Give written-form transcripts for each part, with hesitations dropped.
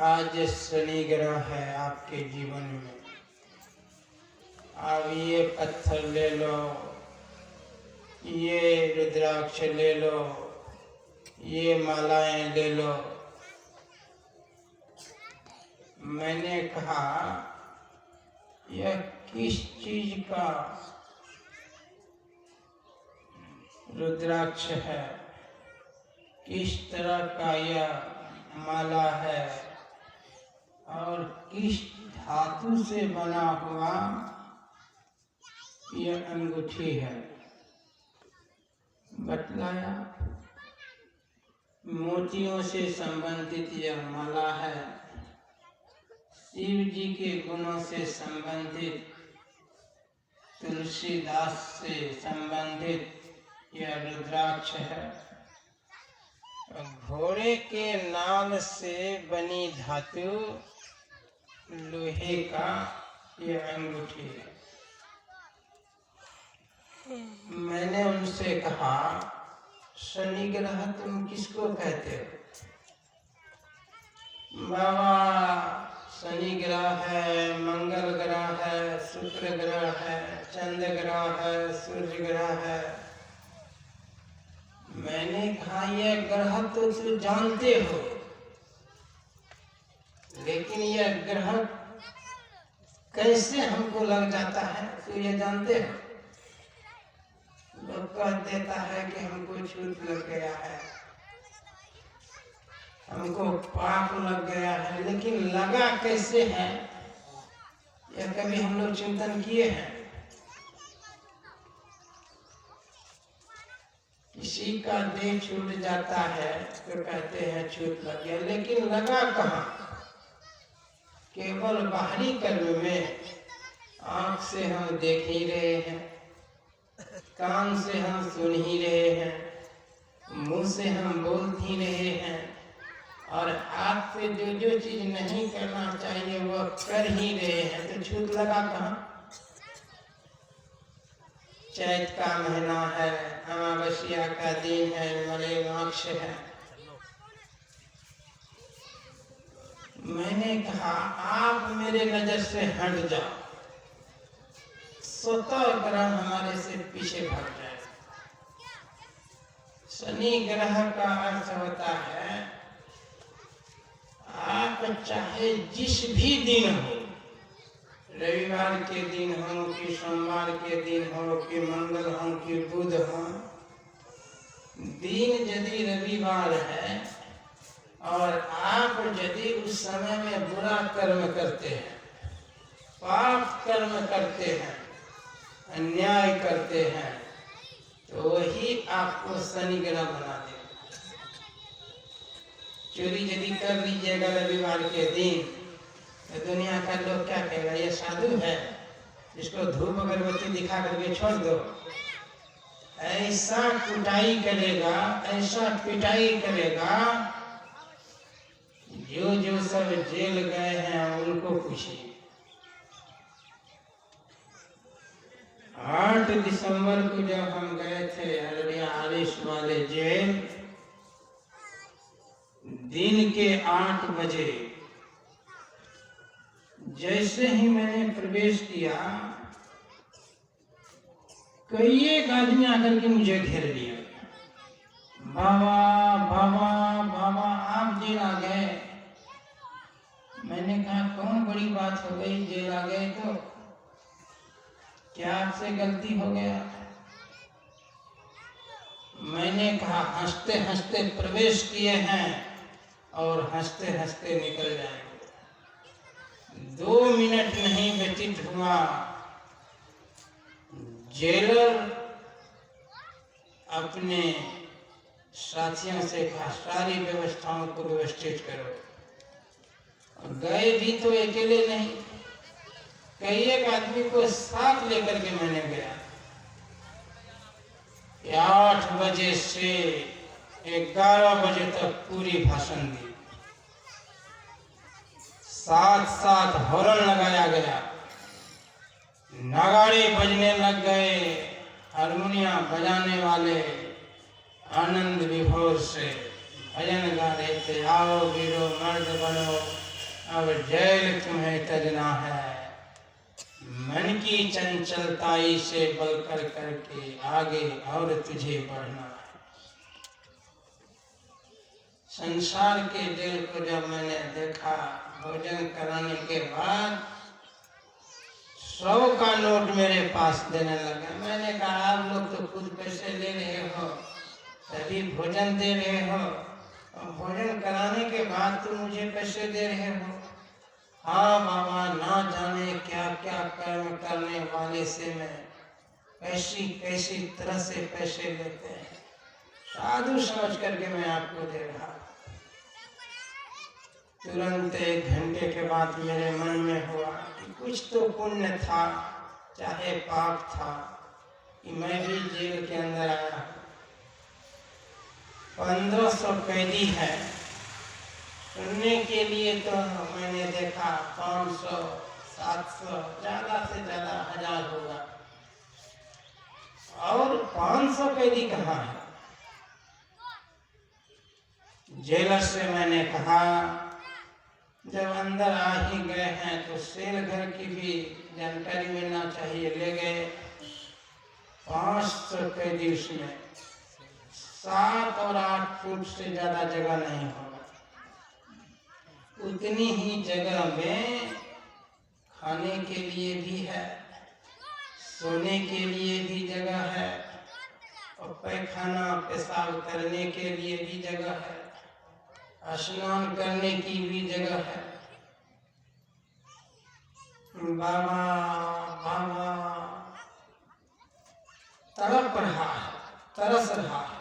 आज शनि ग्रह है आपके जीवन में। अब ये पत्थर ले लो, ये रुद्राक्ष ले लो, ये मालाएं ले लो। मैंने कहा यह किस चीज का रुद्राक्ष है, किस तरह का यह माला है और किस धातु से बना हुआ यह अंगूठी है। बतलाया मोतियों से संबंधित यह माला है, शिव जी के गुणों से संबंधित, तुलसीदास से संबंधित यह रुद्राक्ष है। घोड़े के नाल से बनी धातु लोहे का यह अंगूठी है। मैंने उनसे कहा शनि ग्रह तुम किसको कहते हो? बाबा शनि ग्रह है, मंगल ग्रह है, शुक्र ग्रह है, चंद्र ग्रह है, सूर्य ग्रह है। मैंने कहा यह ग्रह तो तुम जानते हो, लेकिन यह ग्रह कैसे हमको लग जाता है तो ये जानते हो? लोग कह देता है कि हमको छूत लग गया है, हमको पाप लग गया है, लेकिन लगा कैसे है यह कभी हम लोग चिंतन किए हैं? किसी का देह छूट जाता है तो कहते हैं छूट लग गया, लेकिन लगा कहाँ? केवल बाहरी कर्म में आंख से हम देख ही रहे हैं, कान से हम सुन ही रहे हैं, मुंह से हम बोल ही रहे हैं, और हाथ से जो जो चीज नहीं करना चाहिए वो कर ही रहे हैं, तो छूत लगा कहाँ? चैत का महीना है, अमावस्या का दिन है, मलेमाक्ष है। मैंने कहा आप मेरे नजर से हट जाओ, स्वतः ग्रह हमारे से पीछे भाग जाए। शनि ग्रह का अर्थ होता है आप चाहे जिस भी दिन हो, रविवार के दिन हो कि सोमवार के दिन हो कि मंगल हो कि बुध हो, दिन यदि रविवार है और आप यदि उस समय में बुरा कर्म करते हैं, पाप कर्म करते हैं, अन्याय करते हैं, तो वही आपको शनि ग्रह बना देगा। चोरी यदि कर लीजिएगा रविवार के दिन तो दुनिया का लोग क्या कहेगा, ये साधु है, इसको धूप अगरबत्ती दिखा करके छोड़ दो। ऐसा कुटाई करेगा, ऐसा पिटाई करेगा, जो जो सब जेल गए हैं उनको पूछिए। 8 दिसंबर को जब हम गए थे अररिया आरिश वाले जेल, दिन के 8 बजे जैसे ही मैंने प्रवेश किया, कई एक आदमी आकर के मुझे घेर लिया। बाबा बाबा बाबा आप जेल आ गए। मैंने कहा कौन बड़ी बात हो गई, जेल आ गए तो क्या आपसे गलती हो गया? मैंने कहा हंसते हंसते प्रवेश किए हैं और हंसते हंसते निकल जाएंगे। 2 मिनट नहीं व्यतीत हुआ, जेलर अपने साथियों से कहा सारी व्यवस्थाओं को व्यवस्थित करो। और गए भी तो अकेले नहीं, कई एक आदमी को साथ लेकर के मैंने गया। 8 बजे से 11 बजे तक पूरी भाषण दी, साथ साथ हॉर्न लगाया गया, नगाड़े बजने लग गए, हारमोनिया बजाने वाले आनंद विभोर से भजन गा रहे थे, आओ वीरो मर्द बनो, अब जेल तुम्हें तजना है, मन की चंचलताई से बल कर करके आगे और तुझे बढ़ना है। संसार के जेल को जब मैंने देखा, भोजन कराने के बाद 100 का नोट मेरे पास देने लगे। मैंने कहा आप लोग तो खुद पैसे ले रहे हो, तभी भोजन दे रहे हो, और भोजन कराने के बाद तो मुझे पैसे दे रहे हो। हाँ बाबा, ना जाने क्या क्या कर्म करने वाले से मैं कैसी कैसी तरह से पैसे लेते हैं, साधु समझ करके मैं आपको दे रहा। तुरंत 1 घंटे के बाद मेरे मन में हुआ कि कुछ तो पुण्य था, चाहे पाप था, कि मैं भी जेल के अंदर आया। 1500 कैदी है, सुनने के लिए तो मैंने देखा 500, 700, ज्यादा से ज्यादा 1000 होगा, और 500 कैदी कहाँ है। जेलर से मैंने कहा जब अंदर आ ही गए हैं तो सेल घर की भी जानकारी मिलना चाहिए। ले गए 500 कैदी, उसमें 7 और 8 फुट से ज्यादा जगह नहीं होगा। उतनी ही जगह में खाने के लिए भी है, सोने के लिए भी जगह है, और पैखाना पेशाब करने के लिए भी जगह है, स्नान करने की भी जगह है। बाबा बाबा तड़प रहा है, तरस रहा है,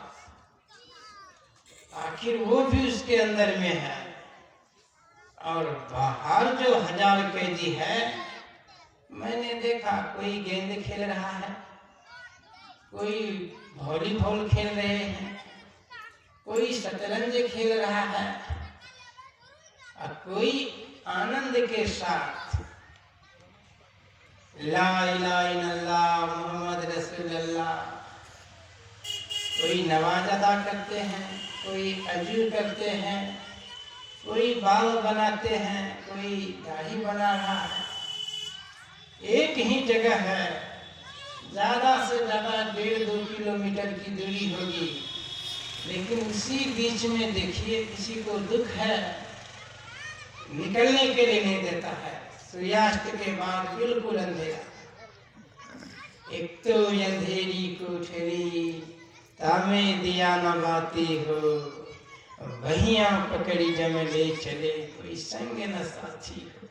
आखिर वो भी उसके अंदर में है। और बाहर जो 1000 कैदी है, मैंने देखा कोई गेंद खेल रहा है, कोई वॉलीबॉल खेल रहे हैं, कोई शतरंज खेल रहा है, और कोई आनंद के साथ ला इलाहा इल्लल्लाह मोहम्मद रसूलुल्लाह, कोई नमाज अदा करते हैं, कोई अजू करते हैं, कोई बाल बनाते हैं, कोई दाढ़ी बना रहा है। एक ही जगह है, ज्यादा से ज्यादा 1.5-2 किलोमीटर की दूरी होगी, लेकिन उसी बीच में देखिए किसी को दुख है, निकलने के लिए नहीं देता है। सूर्यास्त के बाद बिल्कुल अंधेरा, एक तो अंधेरी कोठरी तामे दिया न बाती हो, बहिया पकड़ी जम ले चले, कोई संग न साथी हो।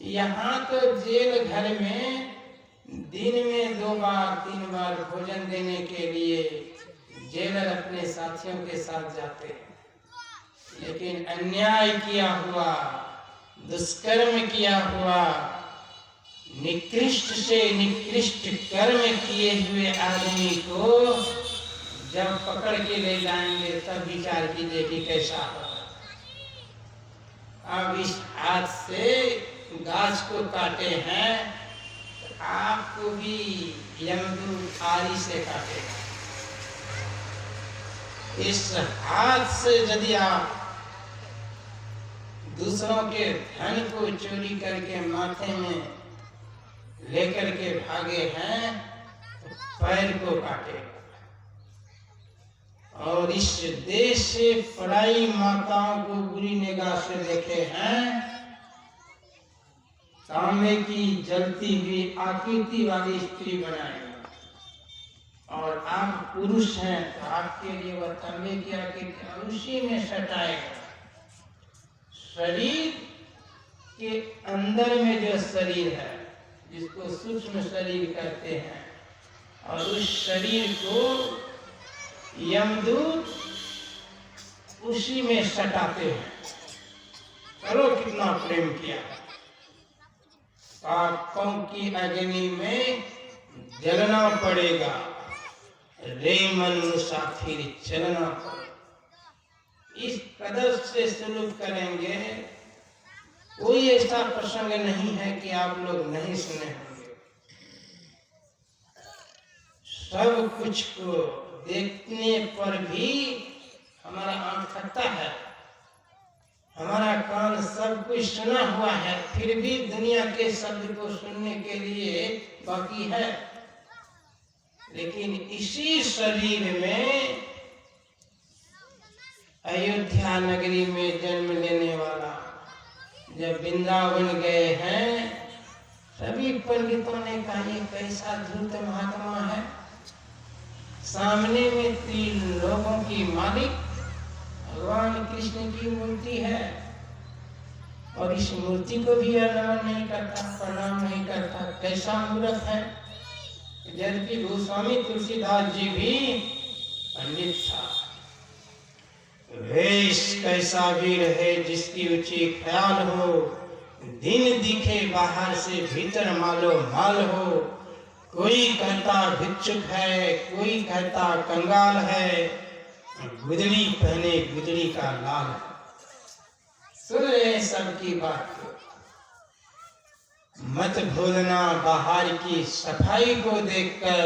यहाँ तो जेल घर में दिन में 2 बार 3 बार भोजन देने के लिए जेलर अपने साथियों के साथ जाते हैं, लेकिन अन्याय किया हुआ, दुष्कर्म किया हुआ, निकृष्ट से निकृष्ट कर्म किए हुए आदमी को जब पकड़ के ले जाएंगे तब विचार कीजिए कि कैसा होगा। अब इस हाथ से गाछ को काटे हैं, तो आपको भी यमदूत आरी से काटेगा। इस हाथ से यदि आप दूसरों के धन को चोरी करके माथे में लेकर के भागे हैं, तो पैर को काटेगा। और इस देश से पराई माताओं को बुरी निगाह से देखे हैं, तांबे की जलती हुई आकृति वाली स्त्री बनाएगा, और आप पुरुष हैं तो आपके लिए वह तांबे की आकृति और उसी में सटाएगा। शरीर के अंदर में जो शरीर है, जिसको सूक्ष्म शरीर कहते हैं, और उस शरीर को यमदूत उसी में सटाते हैं। चलो कितना प्रेम किया। पापों की अग्नि में जलना पड़ेगा, रे मन मुसाफिर चलना पड़ेगा। इस कदर से सलूक करेंगे, कोई ऐसा प्रसंग नहीं है कि आप लोग नहीं सुने होंगे। सब कुछ को देखने पर भी हमारा आंख थकता है, हमारा कान सब कुछ सुना हुआ है, फिर भी दुनिया के शब्द को सुनने के लिए बाकी है। लेकिन इसी शरीर में अयोध्या नगरी में जन्म लेने वाला जब वृंदावन गए हैं, सभी पंडितों ने कहा ये कैसा धूर्त महात्मा है। सामने में 3 लोगों की मालिक भगवान कृष्ण की मूर्ति है और इस मूर्ति को भी नमन नहीं करता, प्रणाम नहीं करता, कैसा मूर्ख है। जबकि गोस्वामी तुलसीदास जी भी पंडित था। वेश कैसा भी रहे जिसकी उचित ख्याल हो, दिन दिखे बाहर से भीतर मालो माल हो। कोई कहता भिक्षुक है, कोई कहता कंगाल है, गुदड़ी पहने गुदड़ी का लाल। सुन रहे सबकी बात को, मत भूलना बाहर की सफाई को देखकर